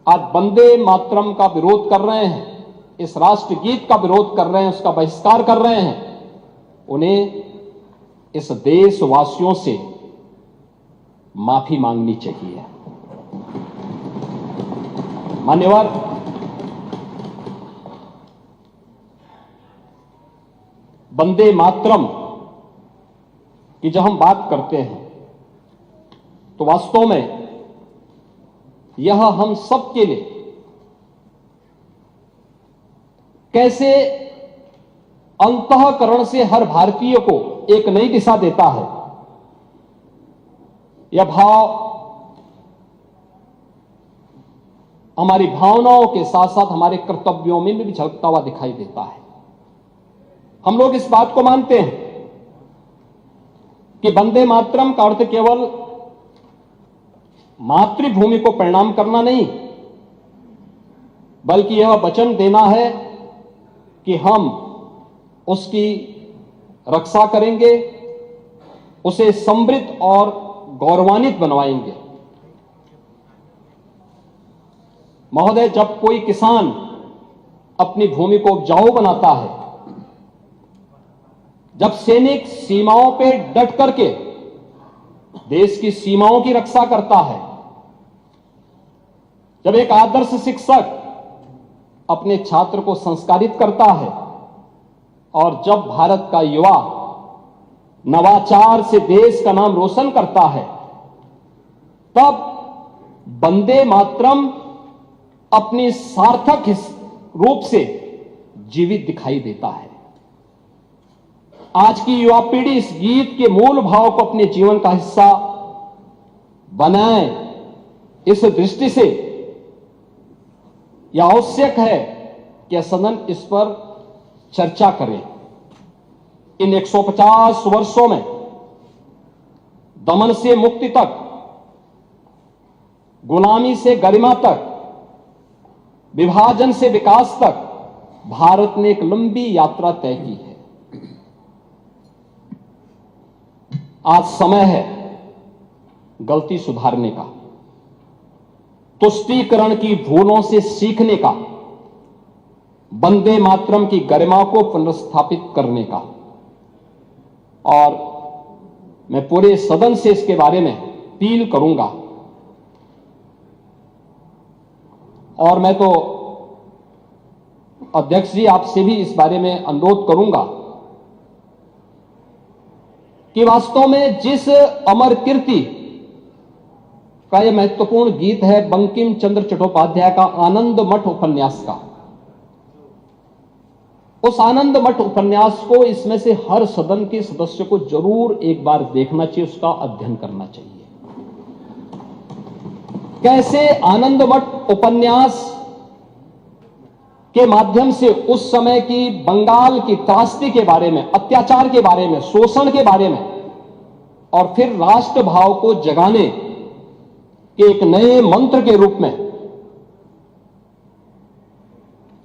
आज वंदे मातरम का विरोध कर रहे हैं, इस राष्ट्रगीत का विरोध कर रहे हैं, उसका बहिष्कार कर रहे हैं, उन्हें इस देशवासियों से माफी मांगनी चाहिए। मान्यवर, वंदे मातरम की जब हम बात करते हैं तो वास्तव में यह हम सबके लिए कैसे अंतःकरण से हर भारतीय को एक नई दिशा देता है, यह भाव हमारी भावनाओं के साथ साथ हमारे कर्तव्यों में भी झलकता हुआ दिखाई देता है। हम लोग इस बात को मानते हैं कि वंदे मातरम का अर्थ केवल मातृभूमि को प्रणाम करना नहीं, बल्कि यह वचन देना है कि हम उसकी रक्षा करेंगे, उसे समृद्ध और गौरवान्वित बनवाएंगे। महोदय, जब कोई किसान अपनी भूमि को उपजाऊ बनाता है, जब सैनिक सीमाओं पे डट करके देश की सीमाओं की रक्षा करता है, जब एक आदर्श शिक्षक अपने छात्र को संस्कारित करता है, और जब भारत का युवा नवाचार से देश का नाम रोशन करता है, तब वंदे मातरम अपनी सार्थक रूप से जीवित दिखाई देता है। आज की युवा पीढ़ी इस गीत के मूल भाव को अपने जीवन का हिस्सा बनाए, इस दृष्टि से यह आवश्यक है कि सदन इस पर चर्चा करें। इन 150 वर्षों में दमन से मुक्ति तक, गुलामी से गरिमा तक, विभाजन से विकास तक भारत ने एक लंबी यात्रा तय की है। आज समय है गलती सुधारने का, तुष्टीकरण की भूलों से सीखने का, वंदे मातरम की गरिमा को पुनर्स्थापित करने का। और मैं पूरे सदन से इसके बारे में अपील करूंगा, और मैं तो अध्यक्ष जी आपसे भी इस बारे में अनुरोध करूंगा कि वास्तव में जिस अमर कीर्ति का यह महत्वपूर्ण गीत है बंकिम चंद्र चट्टोपाध्याय का आनंद मठ उपन्यास का, उस आनंद मठ उपन्यास को इसमें से हर सदन के सदस्य को जरूर एक बार देखना चाहिए, उसका अध्ययन करना चाहिए। कैसे आनंद मठ उपन्यास के माध्यम से उस समय की बंगाल की त्रासदी के बारे में, अत्याचार के बारे में, शोषण के बारे में, और फिर राष्ट्र भाव को जगाने के एक नए मंत्र के रूप में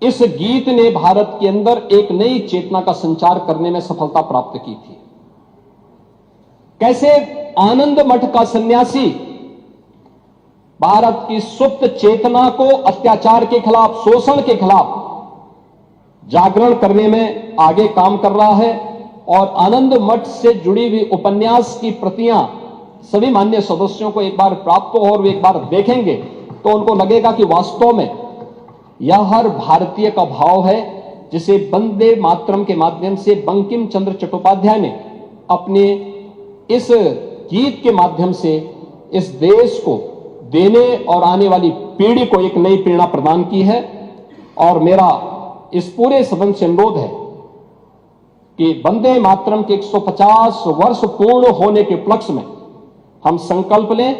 इस गीत ने भारत के अंदर एक नई चेतना का संचार करने में सफलता प्राप्त की थी। कैसे आनंद मठ का सन्यासी भारत की सुप्त चेतना को अत्याचार के खिलाफ, शोषण के खिलाफ जागरण करने में आगे काम कर रहा है, और आनंद मठ से जुड़ी हुई उपन्यास की प्रतियां सभी मान्य सदस्यों को एक बार प्राप्त हो और वे एक बार देखेंगे तो उनको लगेगा कि वास्तव में यह हर भारतीय का भाव है, जिसे वंदे मातरम के माध्यम से बंकिम चंद्र चट्टोपाध्याय ने अपने इस गीत के माध्यम से इस देश को देने और आने वाली पीढ़ी को एक नई प्रेरणा प्रदान की है। और मेरा इस पूरे सदन से अनुरोध है कि वंदे मातरम के 150 वर्ष पूर्ण होने के उपलक्ष्य में हम संकल्प लें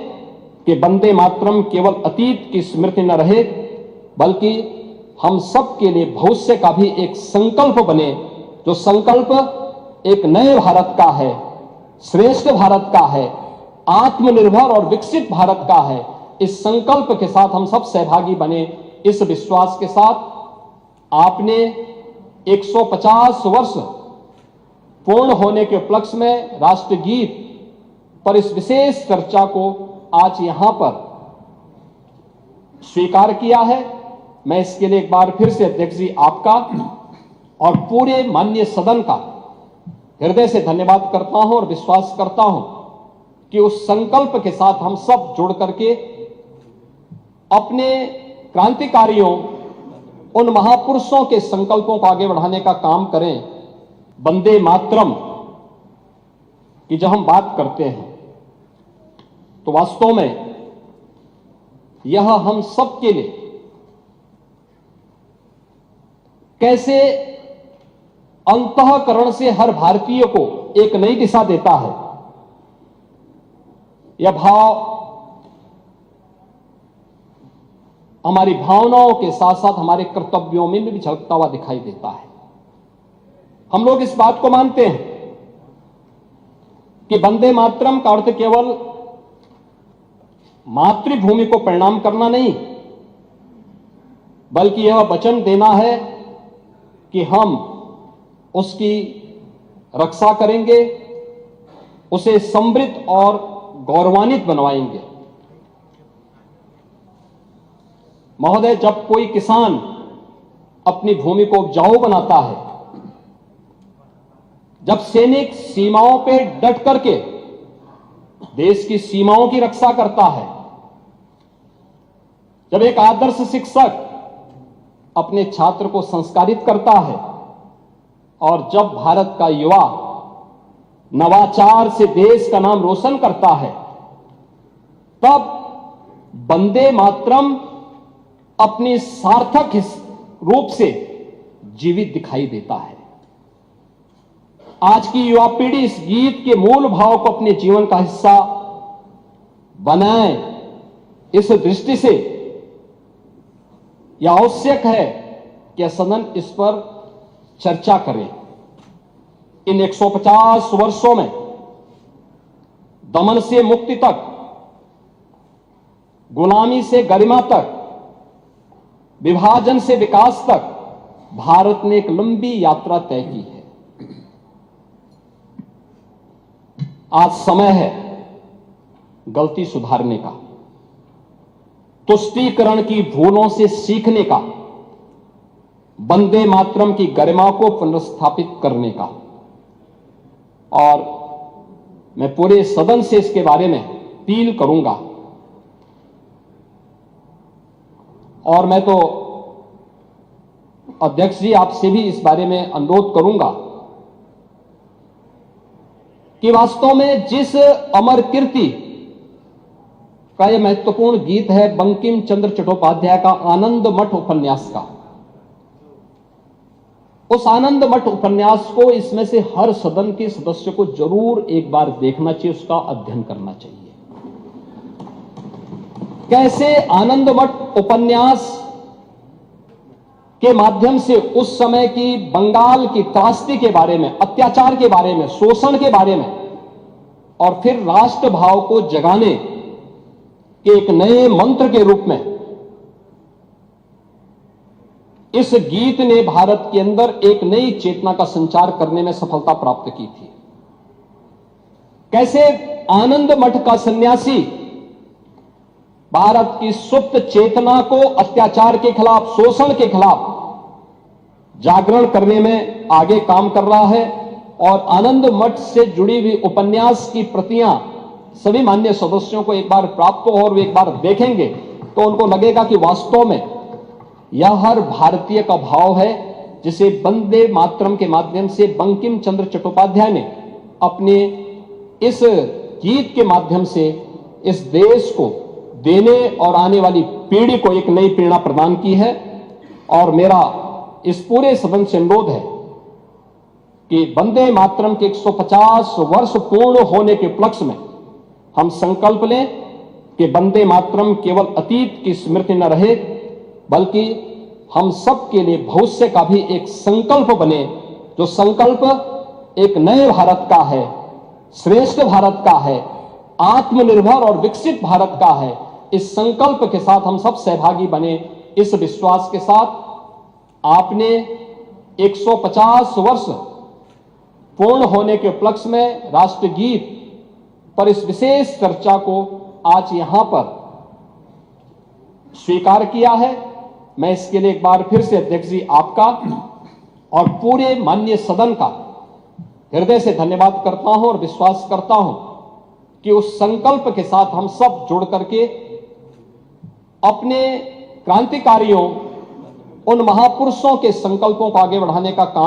कि वंदे मातरम केवल अतीत की स्मृति न रहे, बल्कि हम सब के लिए भविष्य का भी एक संकल्प बने, जो संकल्प एक नए भारत का है, श्रेष्ठ भारत का है, आत्मनिर्भर और विकसित भारत का है। इस संकल्प के साथ हम सब सहभागी बने। इस विश्वास के साथ आपने 150 वर्ष पूर्ण होने के उपलक्ष्य में राष्ट्रगीत पर इस विशेष चर्चा को आज यहां पर स्वीकार किया है। मैं इसके लिए एक बार फिर से अध्यक्ष जी आपका और पूरे माननीय सदन का हृदय से धन्यवाद करता हूं और विश्वास करता हूं कि उस संकल्प के साथ हम सब जुड़ करके अपने क्रांतिकारियों, उन महापुरुषों के संकल्पों को आगे बढ़ाने का काम करें। वंदे मातरम की जब हम बात करते हैं तो वास्तव में यह हम सब के लिए कैसे अंतःकरण से हर भारतीय को एक नई दिशा देता है। यह भाव हमारी भावनाओं के साथ साथ हमारे कर्तव्यों में भी झलकता हुआ दिखाई देता है। हम लोग इस बात को मानते हैं कि वंदे मातरम का अर्थ केवल मातृभूमि को प्रणाम करना नहीं, बल्कि यह वचन देना है कि हम उसकी रक्षा करेंगे, उसे समृद्ध और गौरवान्वित बनवाएंगे। महोदय, जब कोई किसान अपनी भूमि को उपजाऊ बनाता है, जब सैनिक सीमाओं पे डट करके देश की सीमाओं की रक्षा करता है, जब एक आदर्श शिक्षक अपने छात्र को संस्कारित करता है और जब भारत का युवा नवाचार से देश का नाम रोशन करता है, तब वंदे मातरम अपनी सार्थक रूप से जीवित दिखाई देता है। आज की युवा पीढ़ी इस गीत के मूल भाव को अपने जीवन का हिस्सा बनाए। इस दृष्टि से यह आवश्यक है कि सदन इस पर चर्चा करें। इन 150 वर्षों में दमन से मुक्ति तक, गुलामी से गरिमा तक, विभाजन से विकास तक भारत ने एक लंबी यात्रा तय की है। आज समय है गलती सुधारने का, तुष्टीकरण की भूलों से सीखने का, वंदे मातरम की गरिमा को पुनर्स्थापित करने का। और मैं पूरे सदन से इसके बारे में अपील करूंगा। और मैं तो अध्यक्ष जी आपसे भी इस बारे में अनुरोध करूंगा कि वास्तव में जिस अमर कीर्ति का यह महत्वपूर्ण गीत है बंकिम चंद्र चट्टोपाध्याय का आनंद मठ उपन्यास का, उस आनंद मठ उपन्यास को इसमें से हर सदन के सदस्य को जरूर एक बार देखना चाहिए, उसका अध्ययन करना चाहिए। कैसे आनंद मठ उपन्यास के माध्यम से उस समय की बंगाल की त्रासदी के बारे में, अत्याचार के बारे में, शोषण के बारे में और फिर राष्ट्र भाव को जगाने के एक नए मंत्र के रूप में इस गीत ने भारत के अंदर एक नई चेतना का संचार करने में सफलता प्राप्त की थी। कैसे आनंद मठ का सन्यासी भारत की सुप्त चेतना को अत्याचार के खिलाफ, शोषण के खिलाफ जागरण करने में आगे काम कर रहा है। और आनंद मठ से जुड़ी हुई उपन्यास की प्रतियां सभी माननीय सदस्यों को एक बार प्राप्त हो और वे एक बार देखेंगे तो उनको लगेगा कि वास्तव में यह हर भारतीय का भाव है, जिसे वंदे मातरम के माध्यम से बंकिम चंद्र चट्टोपाध्याय ने अपने इस गीत के माध्यम से इस देश को देने और आने वाली पीढ़ी को एक नई प्रेरणा प्रदान की है। और मेरा इस पूरे सदन से अनुरोध है कि वंदे मातरम के 150 वर्ष पूर्ण होने के उपलक्ष्य में हम संकल्प लें कि वंदे मातरम केवल अतीत की स्मृति न रहे, बल्कि हम सब के लिए भविष्य का भी एक संकल्प बने, जो संकल्प एक नए भारत का है, श्रेष्ठ भारत का है, आत्मनिर्भर और विकसित भारत का है। इस संकल्प के साथ हम सब सहभागी बने। इस विश्वास के साथ आपने 150 वर्ष पूर्ण होने के उपलक्ष्य में राष्ट्रगीत पर इस विशेष चर्चा को आज यहां पर स्वीकार किया है। मैं इसके लिए एक बार फिर से अध्यक्ष जी आपका और पूरे माननीय सदन का हृदय से धन्यवाद करता हूं और विश्वास करता हूं कि उस संकल्प के साथ हम सब जुड़ करके अपने क्रांतिकारियों, उन महापुरुषों के संकल्पों को आगे बढ़ाने का काम